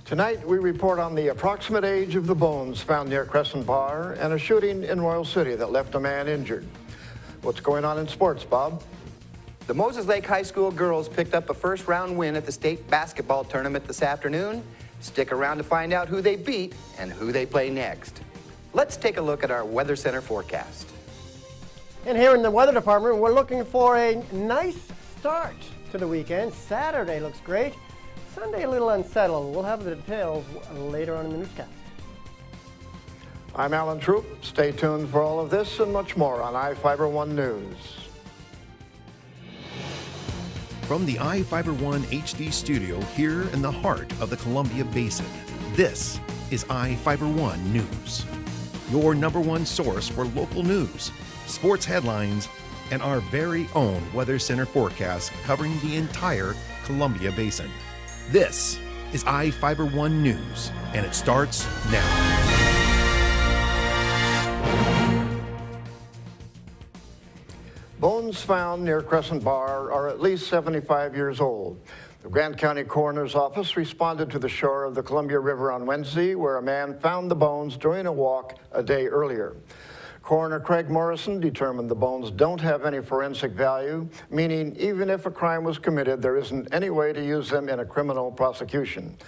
Tonight, we report on the approximate age of the bones found near Crescent Bar and a shooting in Royal City that left a man injured. What's going on in sports, Bob? The Moses Lake High School girls picked up a first-round win at the state basketball tournament this afternoon. Stick around to find out who they beat and who they play next. Let's take a look at our Weather Center forecast. And here in the weather department, we're looking for a nice start to the weekend. Saturday looks great. Sunday a little unsettled. We'll have the details later on in the newscast. I'm Alan Troop. Stay tuned for all of this and much more on iFIBER 1 News. From the iFIBER 1 HD studio here in the heart of the Columbia Basin, this is iFIBER 1 News. Your #1 source for local news, sports headlines, and our very own Weather Center forecast covering the entire Columbia Basin. This is iFIBER 1 News, and it starts now. Bones found near Crescent Bar are at least 75 years old. The Grant County Coroner's Office responded to the shore of the Columbia River on Wednesday, where a man found the bones during a walk a day earlier. Coroner Craig Morrison determined the bones don't have any forensic value, meaning even if a crime was committed, there isn't any way to use them in a criminal prosecution.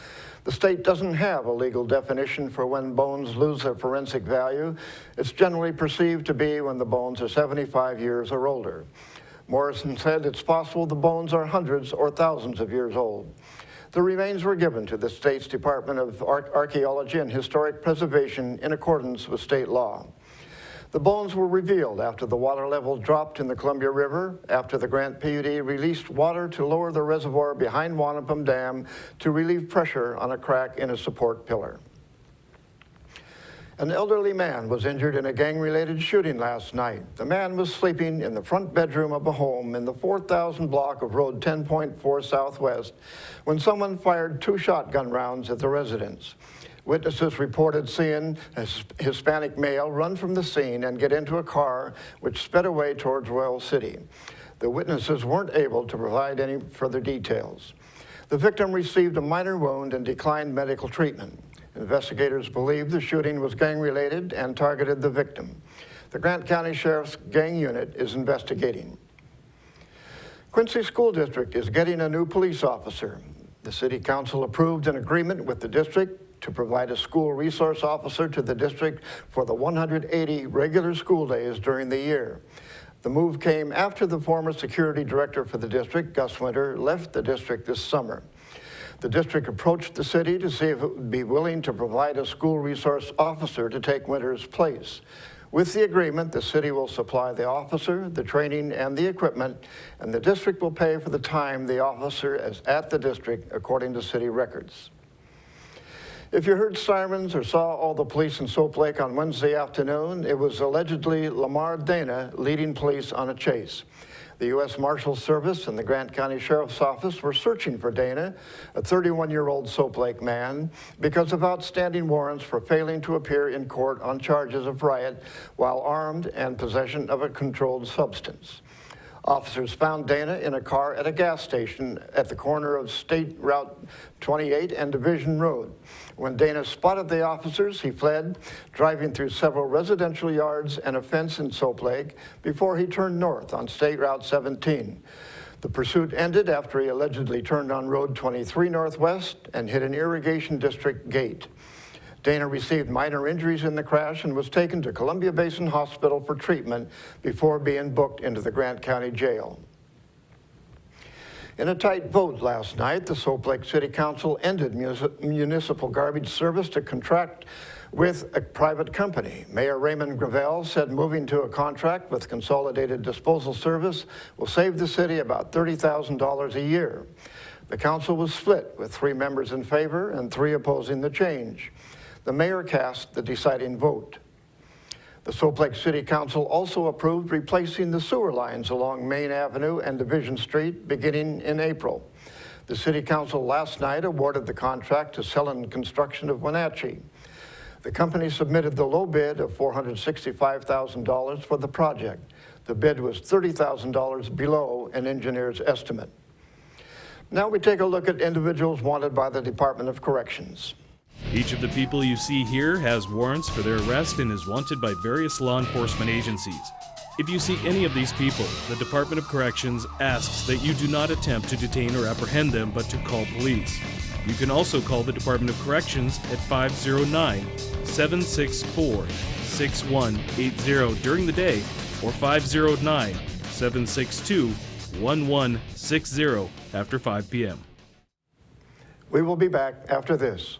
The state doesn't have a legal definition for when bones lose their forensic value. It's generally perceived to be when the bones are 75 years or older. Morrison said it's possible the bones are hundreds or thousands of years old. The remains were given to the state's Department of Archaeology and Historic Preservation in accordance with state law. The bones were revealed after the water level dropped in the Columbia River, after the Grant PUD released water to lower the reservoir behind Wanapum Dam to relieve pressure on a crack in a support pillar. An elderly man was injured in a gang-related shooting last night. The man was sleeping in the front bedroom of a home in the 4000 block of Road 10.4 Southwest when someone fired 2 shotgun rounds at the residence. Witnesses reported seeing a Hispanic male run from the scene and get into a car which sped away towards Royal City. The witnesses weren't able to provide any further details. The victim received a minor wound and declined medical treatment. Investigators believe the shooting was gang-related and targeted the victim. The Grant County Sheriff's Gang Unit is investigating. Quincy School District is getting a new police officer. The City Council approved an agreement with the district to provide a school resource officer to the district for the 180 regular school days during the year. The move came after the former security director for the district, Gus Winter, left the district this summer. The district approached the city to see if it would be willing to provide a school resource officer to take Winter's place. With the agreement, the city will supply the officer, the training, and the equipment, and the district will pay for the time the officer is at the district, according to city records. If you heard sirens or saw all the police in Soap Lake on Wednesday afternoon, it was allegedly Lamar Dana leading police on a chase. The U.S. Marshals Service and the Grant County Sheriff's Office were searching for Dana, a 31-year-old Soap Lake man, because of outstanding warrants for failing to appear in court on charges of riot while armed and possession of a controlled substance. Officers found Dana in a car at a gas station at the corner of State Route 28 and Division Road. When Dana spotted the officers, he fled, driving through several residential yards and a fence in Soap Lake before he turned north on State Route 17. The pursuit ended after he allegedly turned on Road 23 Northwest and hit an irrigation district gate. Dana received minor injuries in the crash and was taken to Columbia Basin Hospital for treatment before being booked into the Grant County Jail. In a tight vote last night, the Soap Lake City Council ended municipal garbage service to contract with a private company. Mayor Raymond Gravel said moving to a contract with Consolidated Disposal Service will save the city about $30,000 a year. The council was split, with 3 members in favor and 3 opposing the change. The mayor cast the deciding vote. The Soap Lake City Council also approved replacing the sewer lines along Main Avenue and Division Street beginning in April. The City Council last night awarded the contract to Selland Construction of Wenatchee. The company submitted the low bid of $465,000 for the project. The bid was $30,000 below an engineer's estimate. Now we take a look at individuals wanted by the Department of Corrections. Each of the people you see here has warrants for their arrest and is wanted by various law enforcement agencies. If you see any of these people, the Department of Corrections asks that you do not attempt to detain or apprehend them, but to call police. You can also call the Department of Corrections at 509-764-6180 during the day or 509-762-1160 after 5 p.m. We will be back after this.